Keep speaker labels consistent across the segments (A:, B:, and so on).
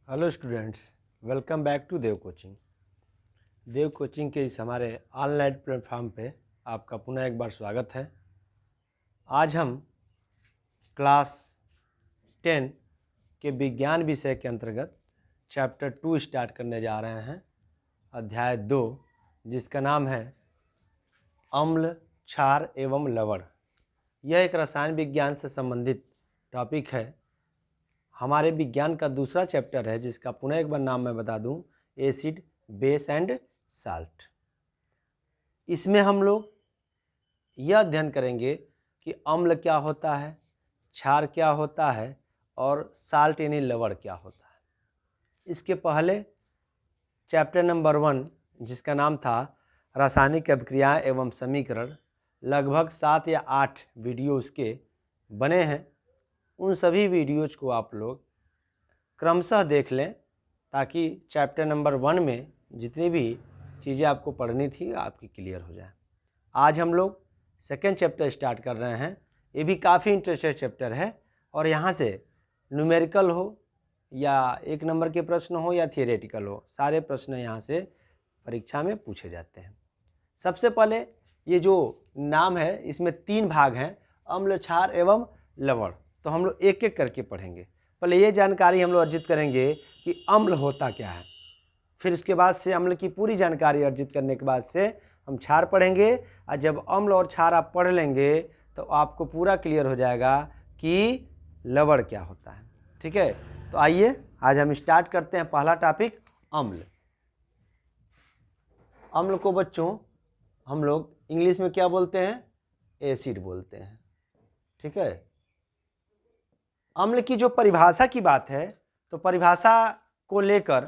A: Hello students, welcome back to Dev coaching. Dev coaching के इस हमारे ऑनलाइन प्लेटफॉर्म पे आपका पुनः एक बार स्वागत है। आज हम क्लास 10 के विज्ञान विषय के अंतर्गत चैप्टर 2 स्टार्ट करने जा रहे हैं, अध्याय 2, जिसका नाम है अम्ल, क्षार एवं लवण। यह एक रसायन विज्ञान से संबंधित टॉपिक है। हमारे विज्ञान का दूसरा चैप्टर है, जिसका पुनः एक बार नाम मैं बता दूं, एसिड, बेस एंड साल्ट। इसमें हम लोग यह अध्ययन करेंगे कि अम्ल क्या होता है, क्षार क्या होता है और साल्ट यानी लवण क्या होता है। इसके पहले चैप्टर नंबर 1, जिसका नाम था रासायनिक अभिक्रियाएं एवं समीकरण, लगभग 7 या 8 वीडियो उसके बने हैं। उन सभी वीडियोज को आप लोग क्रमशः देख लें ताकि चैप्टर नंबर 1 में जितनी भी चीज़ें आपको पढ़नी थी आपकी क्लियर हो जाए। आज हम लोग सेकेंड चैप्टर स्टार्ट कर रहे हैं। ये भी काफ़ी इंटरेस्टेड चैप्टर है और यहाँ से न्यूमेरिकल हो या 1 नंबर के प्रश्न हो या थियोरेटिकल हो, सारे प्रश्न यहाँ से परीक्षा में पूछे जाते हैं। सबसे पहले ये जो नाम है इसमें 3 भाग हैं, अम्ल, क्षार एवं लवण। तो हम लोग एक एक करके पढ़ेंगे। पहले ये जानकारी हम लोग अर्जित करेंगे कि अम्ल होता क्या है, फिर इसके बाद से अम्ल की पूरी जानकारी अर्जित करने के बाद से हम क्षार पढ़ेंगे। और जब अम्ल और क्षार आप पढ़ लेंगे तो आपको पूरा क्लियर हो जाएगा कि लवण क्या होता है। ठीक है, तो आइए आज हम स्टार्ट करते हैं। पहला टॉपिक अम्ल। अम्ल को बच्चों हम लोग इंग्लिश में क्या बोलते हैं? एसिड बोलते हैं। ठीक है, अम्ल की जो परिभाषा की बात है तो परिभाषा को लेकर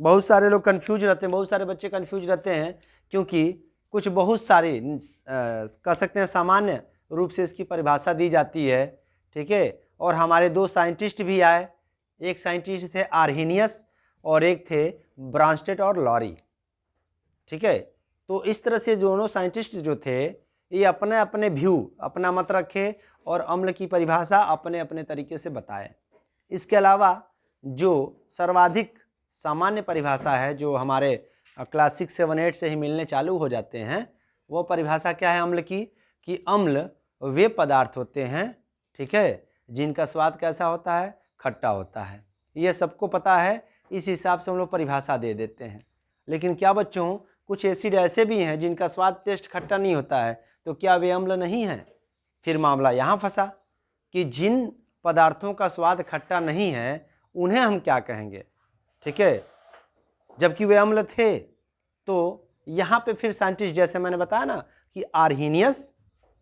A: बहुत सारे लोग कंफ्यूज रहते हैं, बहुत सारे बच्चे कंफ्यूज रहते हैं, क्योंकि कुछ बहुत सारी कह सकते हैं सामान्य रूप से इसकी परिभाषा दी जाती है। ठीक है, और हमारे 2 साइंटिस्ट भी आए, एक साइंटिस्ट थे आर्हीनियस और एक थे ब्रांस्टेड और लॉरी। ठीक है, तो इस तरह से दोनों साइंटिस्ट जो थे ये अपने अपने व्यू, अपना मत रखे और अम्ल की परिभाषा अपने अपने तरीके से बताए। इसके अलावा जो सर्वाधिक सामान्य परिभाषा है, जो हमारे क्लास 6, 7, 8 से ही मिलने चालू हो जाते हैं, वो परिभाषा क्या है अम्ल की? कि अम्ल वे पदार्थ होते हैं, ठीक है, जिनका स्वाद कैसा होता है? खट्टा होता है। ये सबको पता है, इस हिसाब से हम लोग परिभाषा दे देते हैं। लेकिन क्या बच्चों, कुछ एसिड ऐसे भी हैं जिनका स्वाद टेस्ट खट्टा नहीं होता है, तो क्या वे अम्ल नहीं हैं? फिर मामला यहाँ फंसा कि जिन पदार्थों का स्वाद खट्टा नहीं है उन्हें हम क्या कहेंगे? ठीक है, जबकि वे अम्ल थे। तो यहाँ पे फिर साइंटिस्ट, जैसे मैंने बताया ना कि आर्हीनियस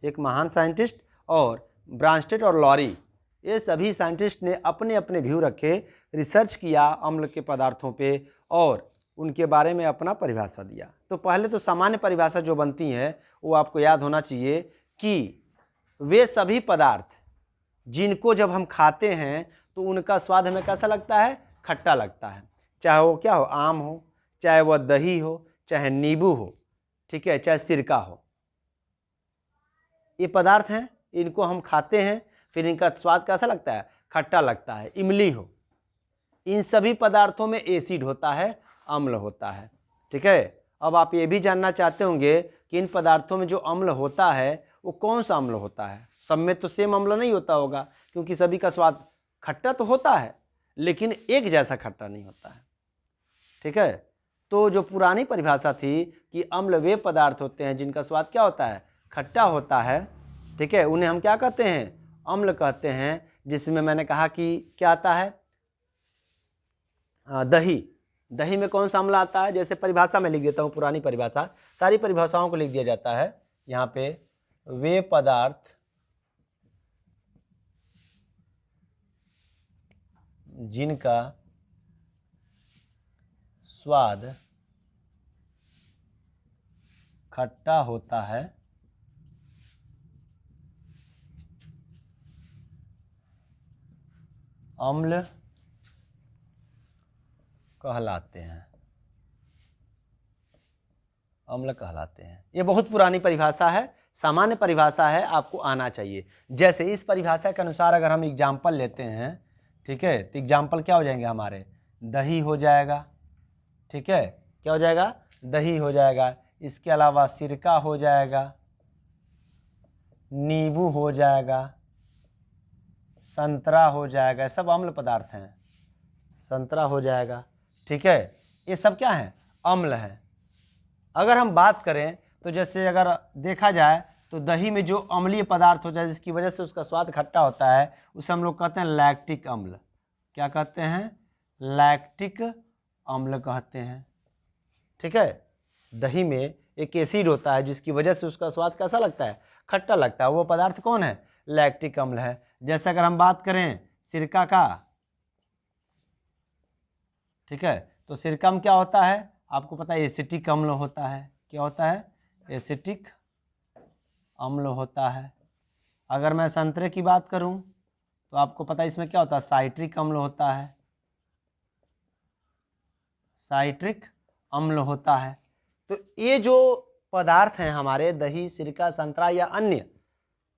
A: एक महान साइंटिस्ट और ब्रांस्टेड और लॉरी, ये सभी साइंटिस्ट ने अपने अपने व्यू रखे, रिसर्च किया अम्ल के पदार्थों पे और उनके बारे में अपना परिभाषा दिया। तो पहले तो सामान्य परिभाषा जो बनती है वो आपको याद होना चाहिए कि वे सभी पदार्थ जिनको जब हम खाते हैं तो उनका स्वाद हमें कैसा लगता है? खट्टा लगता है। चाहे वो क्या हो, आम हो, चाहे वह दही हो, चाहे नींबू हो, ठीक है, चाहे सिरका हो। ये पदार्थ हैं, इनको हम खाते हैं, फिर इनका स्वाद कैसा लगता है? खट्टा लगता है। इमली हो, इन सभी पदार्थों में एसिड होता है, अम्ल होता है। ठीक है, अब आप ये भी जानना चाहते होंगे कि इन पदार्थों में जो अम्ल होता है वो कौन सा अम्ल होता है? सब में तो सेम अम्ल नहीं होता होगा, क्योंकि सभी का स्वाद खट्टा तो होता है लेकिन एक जैसा खट्टा नहीं होता है। ठीक है, तो जो पुरानी परिभाषा थी कि अम्ल वे पदार्थ होते हैं जिनका स्वाद क्या होता है? खट्टा होता है। ठीक है, उन्हें हम क्या कहते हैं? अम्ल कहते हैं। जिसमें मैंने कहा कि क्या आता है? दही। दही में कौन सा अम्ल आता है? जैसे परिभाषा में लिख देता हूँ, पुरानी परिभाषा, सारी परिभाषाओं को लिख दिया जाता है यहाँ पे। वे पदार्थ जिनका स्वाद खट्टा होता है अम्ल कहलाते हैं। अम्ल कहलाते हैं। ये बहुत पुरानी परिभाषा है, सामान्य परिभाषा है, आपको आना चाहिए। जैसे इस परिभाषा के अनुसार अगर हम एग्जाम्पल लेते हैं, ठीक है, तो एग्जाम्पल क्या हो जाएंगे हमारे? दही हो जाएगा, ठीक है, क्या हो जाएगा, दही हो जाएगा। इसके अलावा सिरका हो जाएगा, नींबू हो जाएगा, संतरा हो जाएगा, सब अम्ल पदार्थ हैं, संतरा हो जाएगा, ठीक है, ये सब क्या है, अम्ल है। अगर हम बात करें तो जैसे अगर देखा जाए तो दही में जो अम्लीय पदार्थ होता है जिसकी वजह से उसका स्वाद खट्टा होता है उसे हम लोग कहते हैं लैक्टिक अम्ल। क्या कहते हैं, लैक्टिक अम्ल कहते हैं, ठीक है। दही में एक एसिड होता है जिसकी वजह से उसका स्वाद कैसा लगता है, खट्टा लगता है, वो पदार्थ कौन है, लैक्टिक अम्ल है। जैसे अगर हम बात करें सिरका का, ठीक है, तो सिरका में क्या होता है, आपको पता है एसिटिक अम्ल होता है, क्या होता है, एसिटिक अम्ल होता है। अगर मैं संतरे की बात करूं तो आपको पता है इसमें क्या होता है, साइट्रिक अम्ल होता है, साइट्रिक अम्ल होता है। तो ये जो पदार्थ हैं हमारे दही, सिरका, संतरा या अन्य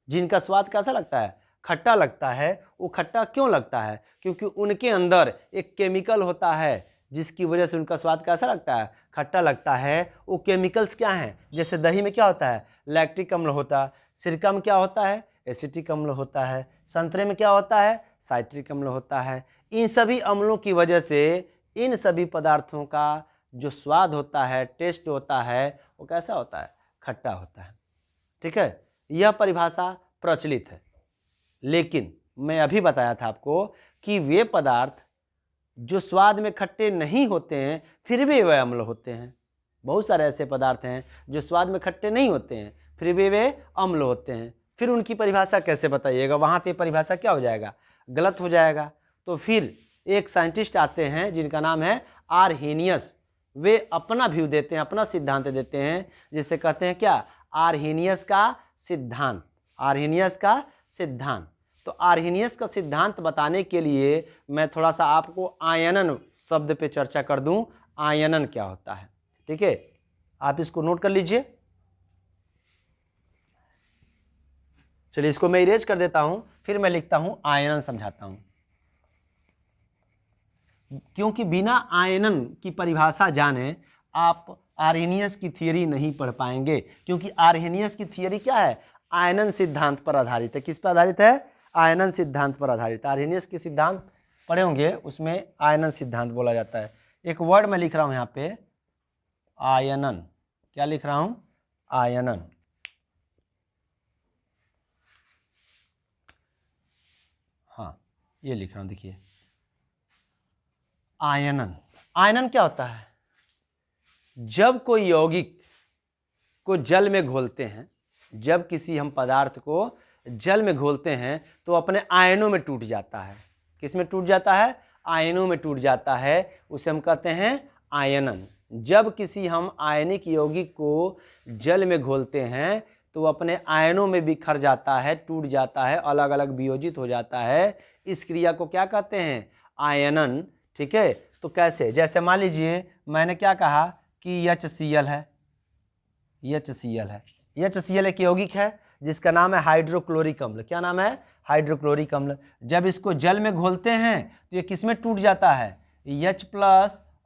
A: जिनका स्वाद कैसा लगता है, खट्टा लगता है, वो खट्टा क्यों लगता है, क्योंकि उनके अंदर एक केमिकल होता है जिसकी वजह से उनका स्वाद कैसा लगता है, खट्टा लगता है। वो केमिकल्स क्या हैं, जैसे दही में क्या होता है, लैक्टिक अम्ल होता है, सिरका में क्या होता है, एसिटिक अम्ल होता है, संतरे में क्या होता है, साइट्रिक अम्ल होता है। इन सभी अम्लों की वजह से इन सभी पदार्थों का जो स्वाद होता है, टेस्ट होता है, वो कैसा होता है, खट्टा होता है, ठीक है। यह परिभाषा प्रचलित है, लेकिन मैं अभी बताया था आपको कि वे पदार्थ जो स्वाद में खट्टे नहीं होते हैं फिर भी वे अम्ल होते हैं। बहुत सारे ऐसे पदार्थ हैं जो स्वाद में खट्टे नहीं होते हैं फिर भी वे अम्ल होते हैं। फिर उनकी परिभाषा कैसे बताइएगा, वहाँ पे परिभाषा क्या हो जाएगा, गलत हो जाएगा। तो फिर एक साइंटिस्ट आते हैं जिनका नाम है आर्हेनियस, वे अपना व्यू देते हैं, अपना सिद्धांत देते हैं, जिसे कहते हैं क्या, आर्हेनियस का सिद्धांत, आर्हेनियस का सिद्धांत। तो आर्हेनियस का सिद्धांत बताने के लिए मैं थोड़ा सा आपको आयनन शब्द पे चर्चा कर दूं, आयनन क्या होता है, ठीक है, आप इसको नोट कर लीजिए। चलिए इसको मैं इरेज कर देता हूं, फिर मैं लिखता हूं, आयनन समझाता हूं, क्योंकि बिना आयनन की परिभाषा जाने आप आर्हेनियस की थियरी नहीं पढ़ पाएंगे, क्योंकि आर्हेनियस की थियरी क्या है, आयनन सिद्धांत पर आधारित है। किस पर आधारित है, आयनन सिद्धांत पर आधारित। आर्हेनियस के सिद्धांत पढ़े होंगे, उसमें आयनन सिद्धांत बोला जाता है। एक वर्ड मैं लिख रहा हूं यहाँ पे, आयनन, क्या लिख रहा हूं, आयनन। हाँ ये लिख रहा हूं, देखिए आयनन। आयनन क्या होता है, जब कोई यौगिक को जल में घोलते हैं, जब किसी हम पदार्थ को जल में घोलते हैं तो अपने आयनों में टूट जाता है। किस में टूट जाता है, आयनों में टूट जाता है, उसे हम कहते हैं आयनन। जब किसी हम आयनिक यौगिक को जल में घोलते हैं तो अपने आयनों में बिखर जाता है, टूट जाता है, अलग अलग वियोजित हो जाता है। इस क्रिया को क्या कहते हैं, आयनन, ठीक है। तो कैसे, जैसे मान लीजिए मैंने क्या कहा कि HCl है, HCl है, HCl एक यौगिक है जिसका नाम है हाइड्रोक्लोरिक अम्ल। क्या नाम है, हाइड्रोक्लोरिक अम्ल। जब इसको जल में घोलते हैं तो ये किस में टूट जाता है, H+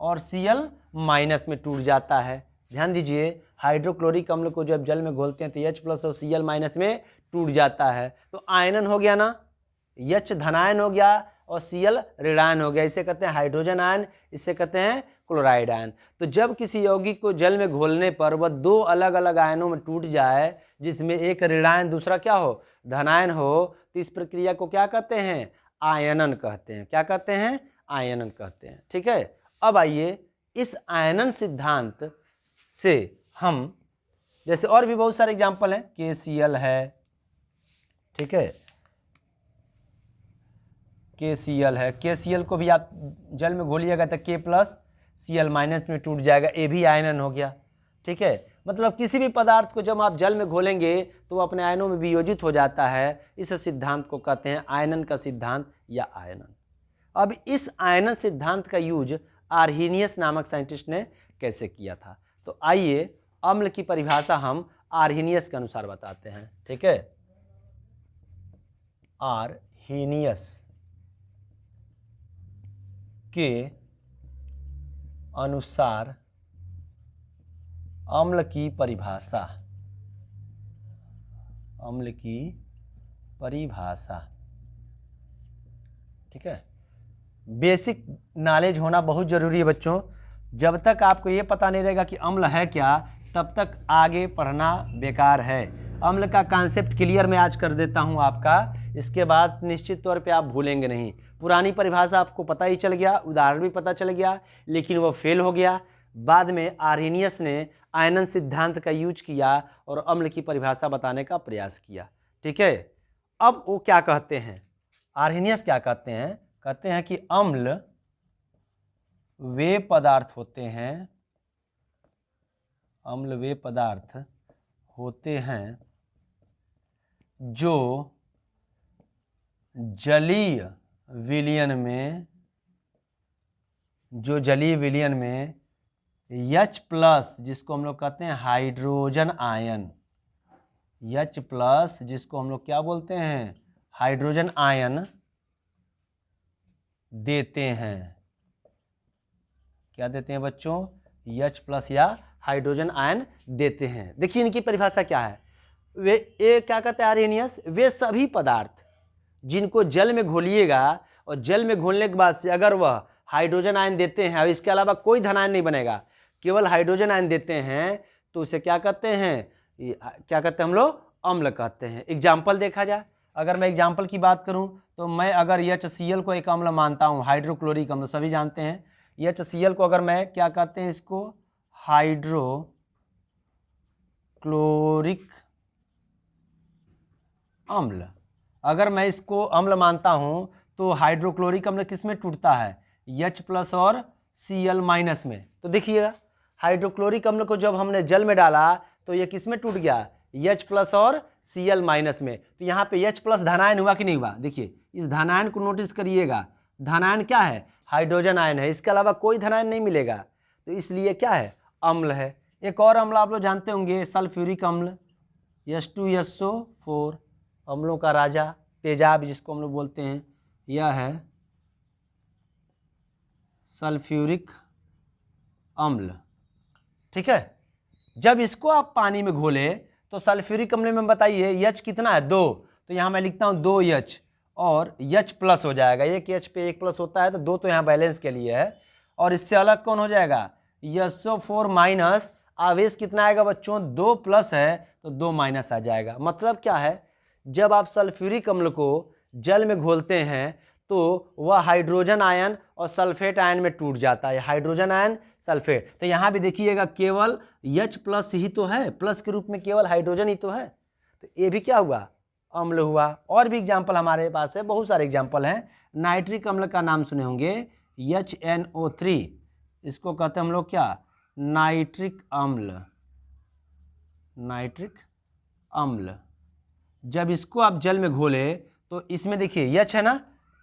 A: और Cl- में टूट जाता है। ध्यान दीजिए, हाइड्रोक्लोरिक अम्ल को जब जल में घोलते हैं तो H+ और Cl- में टूट जाता है। तो आयनन हो गया ना, H धनायन हो गया और Cl ऋणायन हो गया। इसे कहते हैं हाइड्रोजन आयन, इसे कहते हैं क्लोराइड आयन। तो जब किसी यौगिक को जल में घोलने पर वह दो अलग अलग आयनों में टूट जाए, जिसमें एक ऋणायन दूसरा क्या हो, धनायन हो, तो इस प्रक्रिया को क्या कहते हैं, आयनन कहते हैं। क्या कहते हैं, आयनन कहते हैं, ठीक है। अब आइए इस आयनन सिद्धांत से हम, जैसे और भी बहुत सारे एग्जाम्पल हैं, KCl है, ठीक है, KCl है। KCl को भी आप जल में घोलिएगा तो K+ Cl- में टूट जाएगा, ये भी आयनन हो गया, ठीक है। मतलब किसी भी पदार्थ को जब आप जल में घोलेंगे तो वो अपने आयनों में वियोजित हो जाता है। इस सिद्धांत को कहते हैं आयनन का सिद्धांत या आयनन। अब इस आयनन सिद्धांत का यूज आर्हेनियस नामक साइंटिस्ट ने कैसे किया था, तो आइए अम्ल की परिभाषा हम आर्हेनियस के अनुसार बताते हैं, ठीक है। आर्हेनियस के अनुसार अम्ल की परिभाषा, अम्ल की परिभाषा। ठीक है, बेसिक नॉलेज होना बहुत ज़रूरी है बच्चों। जब तक आपको ये पता नहीं रहेगा कि अम्ल है क्या, तब तक आगे पढ़ना बेकार है। अम्ल का कॉन्सेप्ट क्लियर मैं आज कर देता हूँ आपका, इसके बाद निश्चित तौर पे आप भूलेंगे नहीं। पुरानी परिभाषा आपको पता ही चल गया, उदाहरण भी पता चल गया, लेकिन वो फेल हो गया। बाद में आर्हेनियस ने आयनन सिद्धांत का यूज किया और अम्ल की परिभाषा बताने का प्रयास किया। ठीक है, अब वो क्या कहते हैं, आर्हेनियस क्या कहते हैं, कहते हैं कि अम्ल वे पदार्थ होते हैं, अम्ल वे पदार्थ होते हैं जो जलीय विलयन में, जो जलीय विलयन में H+, जिसको हम लोग कहते हैं हाइड्रोजन आयन, H+, जिसको हम लोग क्या बोलते हैं, हाइड्रोजन आयन देते हैं। क्या देते हैं बच्चों, H+ या हाइड्रोजन आयन देते हैं। देखिए इनकी परिभाषा क्या है, वे ये क्या कहते हैं आर्हेनियस, वे सभी पदार्थ जिनको जल में घोलिएगा और जल में घोलने के बाद से अगर वह हाइड्रोजन आयन देते हैं और इसके अलावा कोई धन आयन नहीं बनेगा, केवल हाइड्रोजन आयन देते हैं, तो उसे क्या कहते हैं, क्या कहते हैं हम लोग, अम्ल कहते हैं। एग्जाम्पल देखा जाए, अगर मैं एग्जाम्पल की बात करूं तो मैं अगर HCl को एक अम्ल मानता हूं, हाइड्रोक्लोरिक अम्ल सभी जानते हैं, HCl को अगर मैं क्या कहते हैं, इसको हाइड्रोक्लोरिक अम्ल, अगर मैं इसको अम्ल मानता हूं तो हाइड्रोक्लोरिक अम्ल किस में टूटता है, H+ और Cl- में। तो देखिएगा हाइड्रोक्लोरिक अम्ल को जब हमने जल में डाला तो ये किस में टूट गया, H+ और Cl- में। तो यहाँ पे H+ धनायन हुआ कि नहीं हुआ, देखिए इस धनायन को नोटिस करिएगा, धनायन क्या है, हाइड्रोजन आयन है, इसके अलावा कोई धनायन नहीं मिलेगा, तो इसलिए क्या है, अम्ल है। एक और अम्ल आप लोग जानते होंगे, सल्फ्यूरिक अम्ल, H2SO4, अम्लों का राजा, तेजाब जिसको हम लोग बोलते हैं, यह है सल्फ्यूरिक अम्ल। ठीक है, जब इसको आप पानी में घोले तो सल्फ्यूरिक अम्ल में बताइए H कितना है, 2, तो यहाँ मैं लिखता हूँ 2H और H+ हो जाएगा, एक H पे 1+ होता है तो 2 तो यहाँ बैलेंस के लिए है, और इससे अलग कौन हो जाएगा, SO4-, आवेश कितना आएगा बच्चों, 2+ है तो 2- आ जाएगा। मतलब क्या है, जब आप सल्फ्यूरिक अम्ल को जल में घोलते हैं तो वह हाइड्रोजन आयन और सल्फेट आयन में टूट जाता है, हाइड्रोजन आयन सल्फेट। तो यहाँ भी देखिएगा केवल H+ ही तो है, प्लस के रूप में केवल हाइड्रोजन ही तो है, तो ये भी क्या हुआ, अम्ल हुआ। और भी एग्जाम्पल हमारे पास है, बहुत सारे एग्जाम्पल हैं। नाइट्रिक अम्ल का नाम सुने होंगे, HNO3, इसको कहते हैं हम लोग क्या, नाइट्रिक अम्ल, नाइट्रिक अम्ल। जब इसको आप जल में घोले तो इसमें देखिए H है ना,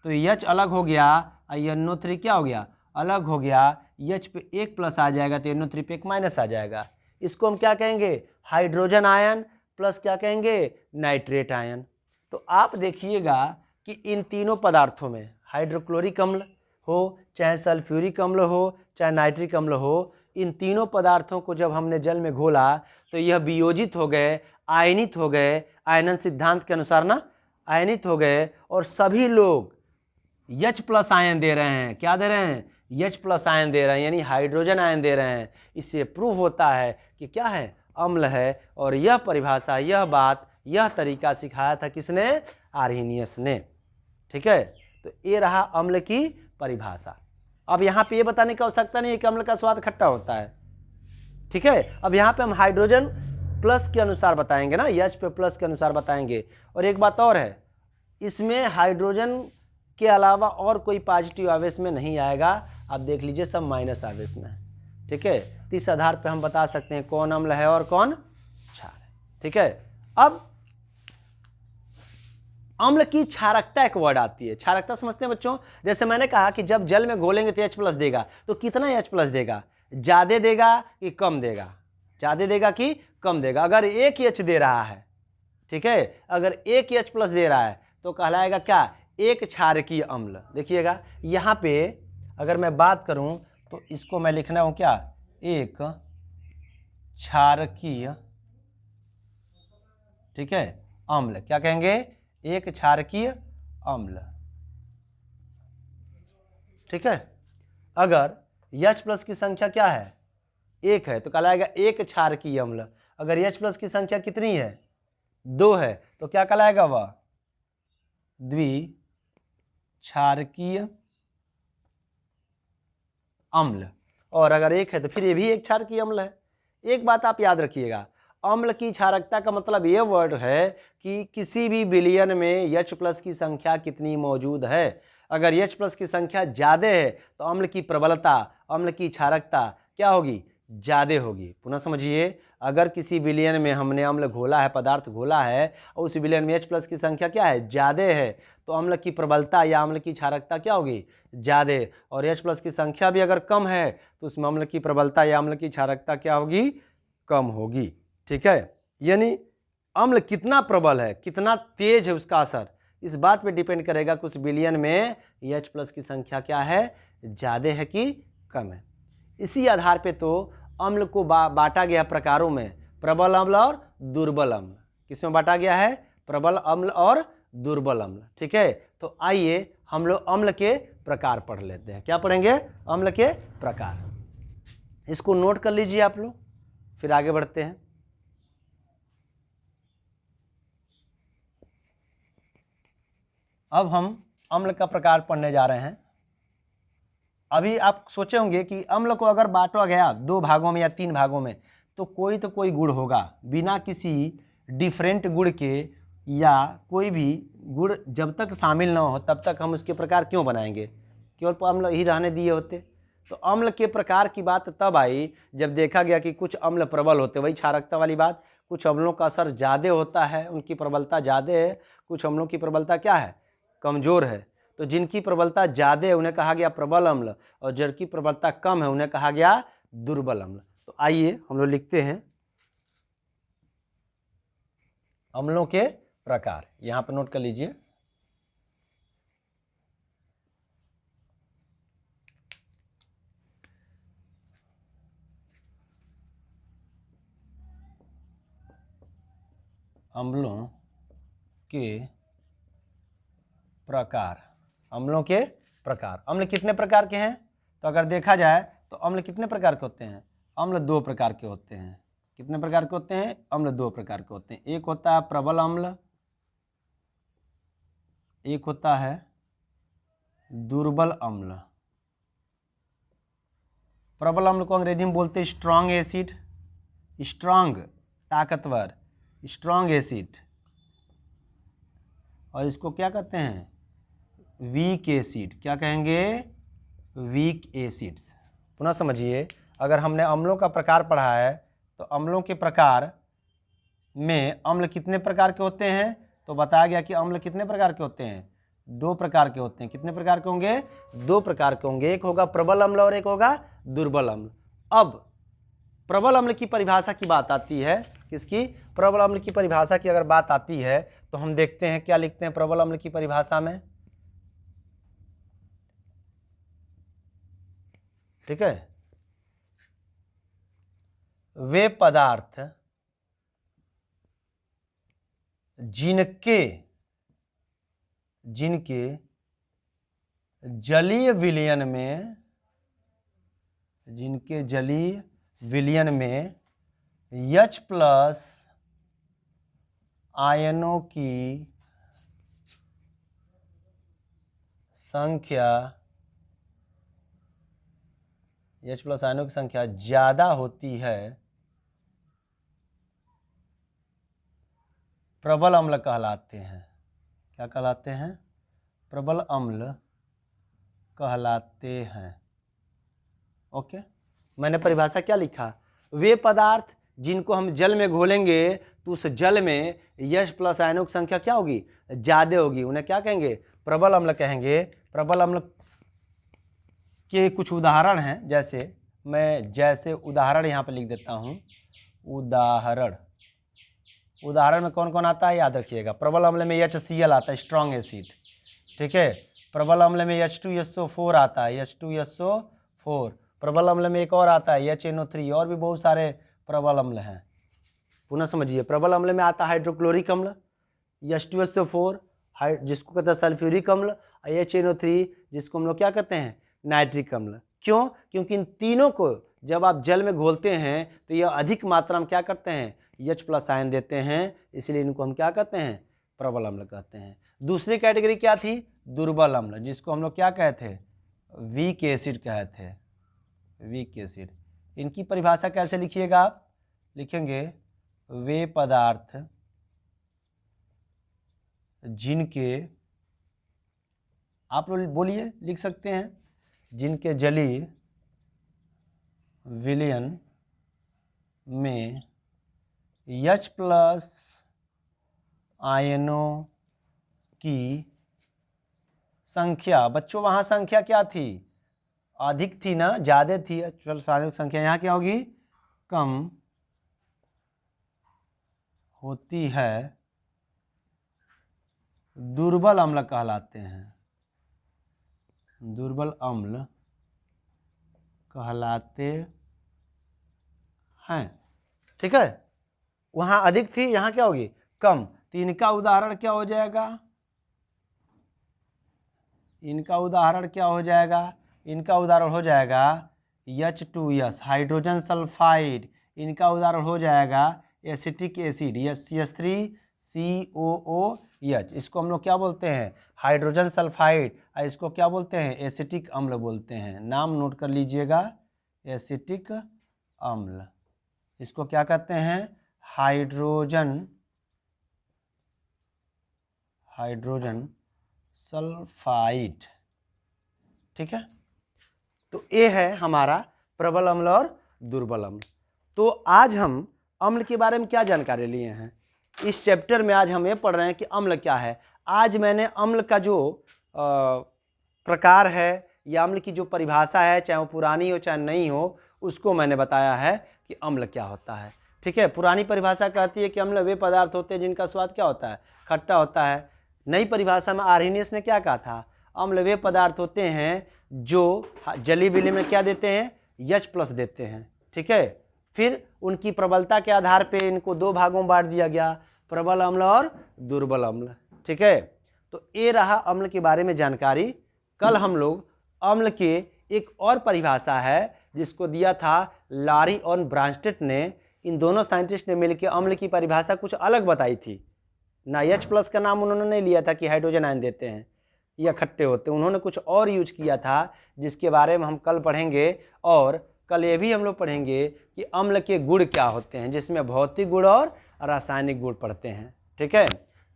A: तो H अलग हो गया, NO3 क्या हो गया, अलग हो गया, H पे 1+ आ जाएगा तो NO3 पे 1- आ जाएगा। इसको हम क्या कहेंगे, हाइड्रोजन आयन प्लस क्या कहेंगे, नाइट्रेट आयन। तो आप देखिएगा कि इन तीनों पदार्थों में, हाइड्रोक्लोरिक अम्ल हो, चाहे सल्फ्यूरिक अम्ल हो, चाहे नाइट्रिक अम्ल हो, इन तीनों पदार्थों को जब हमने जल में घोला तो यह वियोजित हो गए, आयनित हो गए, आयनन सिद्धांत के अनुसार ना आयनित हो गए, और सभी लोग H+ आयन दे रहे हैं। क्या दे रहे हैं, H+ आयन दे रहे हैं, यानी हाइड्रोजन आयन दे रहे हैं। इससे प्रूव होता है कि क्या है, अम्ल है। और यह परिभाषा, यह बात, यह तरीका सिखाया था किसने, आर्हेनियस ने। ठीक है, तो ये रहा अम्ल की परिभाषा। अब यहाँ पे ये बताने की आवश्यकता नहीं है कि अम्ल का स्वाद खट्टा होता है। ठीक है, अब यहाँ पे हम हाइड्रोजन प्लस के अनुसार बताएंगे ना, H पे प्लस के अनुसार बताएंगे। और एक बात और है, इसमें हाइड्रोजन के अलावा और कोई पॉजिटिव आवेश में नहीं आएगा, आप देख लीजिए सब माइनस आवेश में है। ठीक है, तो इस आधार पे हम बता सकते हैं कौन अम्ल है और कौन क्षार है। ठीक है, अब अम्ल की क्षारकता एक वर्ड आती है। क्षारकता समझते हैं बच्चों, जैसे मैंने कहा कि जब जल में घोलेंगे तो H+ देगा, तो कितना H+ देगा, ज़्यादा देगा कि कम देगा, ज़्यादा देगा कि कम देगा। अगर 1 H दे रहा है, ठीक है, अगर 1 H+ दे रहा है तो कहलाएगा क्या, एक क्षारकीय अम्ल। देखिएगा यहाँ पे अगर मैं बात करूँ तो इसको मैं लिखना हूँ क्या, एक क्षारकीय, ठीक है, अम्ल। क्या कहेंगे, एक क्षारकीय अम्ल, ठीक है। अगर H+ की संख्या क्या है, एक है, तो कहलाएगा एक क्षारकीय अम्ल। अगर H+ की संख्या कितनी है, 2 है, तो क्या कहलाएगा वह, द्विक्षारकीय अम्ल। और अगर एक है तो फिर ये भी एक क्षारकीय अम्ल है। एक बात आप याद रखिएगा, अम्ल की क्षारकता का मतलब ये वर्ड है कि किसी भी विलयन में H+ की संख्या कितनी मौजूद है। अगर H+ की संख्या ज़्यादा है तो अम्ल की प्रबलता, अम्ल की क्षारकता क्या होगी, ज़्यादा होगी। पुनः समझिए, अगर किसी विलयन में हमने अम्ल घोला है, पदार्थ घोला है, और उस विलयन में H+ की संख्या क्या है, ज़्यादा है, तो अम्ल की प्रबलता या अम्ल की क्षारकता क्या होगी, ज़्यादा। और H+ की संख्या भी अगर कम है तो उसमें अम्ल की प्रबलता या अम्ल की क्षारकता क्या होगी, कम होगी, ठीक है। यानी अम्ल कितना प्रबल है, कितना तेज है, उसका असर इस बात पे डिपेंड करेगा कि उस विलयन में H+ की संख्या क्या है, ज़्यादा है कि कम है। इसी आधार पे तो अम्ल को बांटा गया प्रकारों में, प्रबल अम्ल और दुर्बल अम्ल। किसमें बांटा गया है, प्रबल अम्ल और दुर्बल अम्ल, ठीक है। तो आइए हम लोग अम्ल के प्रकार पढ़ लेते हैं। क्या पढ़ेंगे, अम्ल के प्रकार। इसको नोट कर लीजिए आप लोग, फिर आगे बढ़ते हैं। अब हम अम्ल का प्रकार पढ़ने जा रहे हैं। अभी आप सोचे होंगे कि अम्ल को अगर बांटा गया 2 भागों में या 3 भागों में तो कोई गुण होगा, बिना किसी डिफरेंट गुण के, या कोई भी गुण जब तक शामिल ना हो तब तक हम उसके प्रकार क्यों बनाएंगे, केवल अम्ल ही रहने दिए होते। तो अम्ल के प्रकार की बात तब आई जब देखा गया कि कुछ अम्ल प्रबल होते, वही क्षारकता वाली बात, कुछ अम्लों का असर ज़्यादा होता है, उनकी प्रबलता ज़्यादा है, कुछ अम्लों की प्रबलता क्या है, कमज़ोर है। तो जिनकी प्रबलता ज़्यादा है उन्हें कहा गया प्रबल अम्ल, और जिनकी प्रबलता कम है उन्हें कहा गया दुर्बल अम्ल। तो आइए हम लोग लिखते हैं अम्लों के प्रकार, यहाँ पर नोट कर लीजिए। अम्लों के प्रकार, अम्लों के प्रकार। अम्ल कितने प्रकार के हैं, तो अगर देखा जाए तो अम्ल कितने प्रकार के होते हैं, अम्ल 2 प्रकार के होते हैं। कितने प्रकार के होते हैं, अम्ल 2 प्रकार के होते हैं। एक होता है प्रबल अम्ल, एक होता है दुर्बल अम्ल। प्रबल अम्ल को अंग्रेजी में बोलते हैं स्ट्रांग एसिड, स्ट्रांग ताकतवर, स्ट्रांग एसिड। और इसको क्या कहते हैं, वीक एसिड। क्या कहेंगे, वीक एसिड्स। पुनः समझिए, अगर हमने अम्लों का प्रकार पढ़ा है तो अम्लों के प्रकार में अम्ल कितने प्रकार के होते हैं, तो बताया गया कि अम्ल कितने प्रकार के होते हैं, 2 प्रकार के होते हैं। कितने प्रकार के होंगे, 2 प्रकार के होंगे। एक होगा प्रबल अम्ल और एक होगा दुर्बल अम्ल। अब प्रबल अम्ल की परिभाषा की बात आती है, किसकी, प्रबल अम्ल की परिभाषा की अगर बात आती है तो हम देखते हैं क्या लिखते हैं प्रबल अम्ल की परिभाषा में, ठीक है। वे पदार्थ जिनके जलीय विलयन में, जिनके जलीय विलयन में H+ आयनों की संख्या, H+ आयनों की संख्या ज़्यादा होती है, प्रबल अम्ल कहलाते हैं। क्या कहलाते हैं, प्रबल अम्ल कहलाते हैं। ओके, मैंने परिभाषा क्या लिखा, वे पदार्थ जिनको हम जल में घोलेंगे तो उस जल में H+ आयनों की संख्या क्या होगी, ज़्यादा होगी, उन्हें क्या कहेंगे, प्रबल अम्ल कहेंगे। प्रबल अम्ल के कुछ उदाहरण हैं, जैसे उदाहरण यहाँ पे लिख देता हूँ। उदाहरण में कौन कौन आता है याद रखिएगा। प्रबल अम्ल में HCl आता है, स्ट्रॉन्ग एसिड, ठीक है। प्रबल अम्ल में H2SO4 आता है, H2SO4। प्रबल अम्ल में एक और आता है HNO3, और भी बहुत सारे प्रबल अम्ल हैं। पुनः समझिए, प्रबल अम्ल में आता है हाइड्रोक्लोरिक अम्ल, H2SO4 जिसको कहते हैं सल्फ्यूरिक अम्ल, HNO3 जिसको हम लोग क्या कहते हैं, नाइट्रिक अम्ल। क्यों? क्योंकि इन तीनों को जब आप जल में घोलते हैं तो यह अधिक मात्रा में क्या करते हैं, H+ आयन देते हैं, इसलिए इनको हम क्या कहते हैं, प्रबल अम्ल कहते हैं। दूसरी कैटेगरी क्या थी, दुर्बल अम्ल, जिसको हम लोग क्या कहते थे, वीक एसिड कहते थे, वीक एसिड। इनकी परिभाषा कैसे लिखिएगा, आप लिखेंगे वे पदार्थ जिनके, आप लोग बोलिए, लिख सकते हैं, जिनके जलीय विलयन में H+ आयनों की संख्या, बच्चों वहाँ संख्या क्या थी, अधिक थी ना, ज़्यादा थी, H+ आयनों की संख्या यहाँ क्या होगी, कम होती है, दुर्बल अम्ल कहलाते हैं, दुर्बल अम्ल कहलाते हैं। ठीक है, वहाँ अधिक थी, यहाँ क्या होगी, कम। तो इनका उदाहरण क्या हो जाएगा, इनका उदाहरण क्या हो जाएगा, इनका उदाहरण हो जाएगा H2S हाइड्रोजन सल्फाइड, इनका उदाहरण हो जाएगा एसिटिक एसिड CH3COOH, इसको हम लोग क्या बोलते हैं, हाइड्रोजन सल्फाइड, और इसको क्या बोलते हैं, एसिटिक अम्ल बोलते हैं। नाम नोट कर लीजिएगा, एसिटिक अम्ल, इसको क्या कहते हैं, हाइड्रोजन सल्फाइड। ठीक है, तो ये है हमारा प्रबल अम्ल और दुर्बल अम्ल। तो आज हम अम्ल के बारे में क्या जानकारी लिए हैं, इस चैप्टर में आज हम ये पढ़ रहे हैं कि अम्ल क्या है। आज मैंने अम्ल का जो प्रकार है या अम्ल की जो परिभाषा है, चाहे वो पुरानी हो चाहे नई हो, उसको मैंने बताया है कि अम्ल क्या होता है। ठीक है, पुरानी परिभाषा कहती है कि अम्ल वे पदार्थ होते हैं जिनका स्वाद क्या होता है, खट्टा होता है। नई परिभाषा में आर्हेनियस ने क्या कहा था, अम्ल वे पदार्थ होते हैं जो जलीय विलयन में क्या देते हैं, H+ देते हैं। ठीक है, फिर उनकी प्रबलता के आधार पे इनको दो भागों में बांट दिया गया, प्रबल अम्ल और दुर्बल अम्ल। ठीक है, तो ये रहा अम्ल के बारे में जानकारी। कल हम लोग अम्ल के एक और परिभाषा है जिसको दिया था लारी और ब्रांस्टेड ने, इन दोनों साइंटिस्ट ने मिलकर अम्ल की परिभाषा कुछ अलग बताई थी ना। H+ का नाम उन्होंने नहीं लिया था कि हाइड्रोजन आयन देते हैं या खट्टे होते, उन्होंने कुछ और यूज किया था, जिसके बारे में हम कल पढ़ेंगे। और कल ये भी हम लोग पढ़ेंगे कि अम्ल के गुण क्या होते हैं, जिसमें भौतिक गुण और रासायनिक गुण पढ़ते हैं। ठीक है,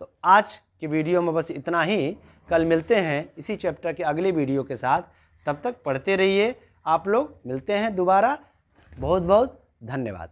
A: तो आज की वीडियो में बस इतना ही। कल मिलते हैं इसी चैप्टर के अगले वीडियो के साथ, तब तक पढ़ते रहिए। आप लोग मिलते हैं दोबारा। बहुत बहुत धन्यवाद।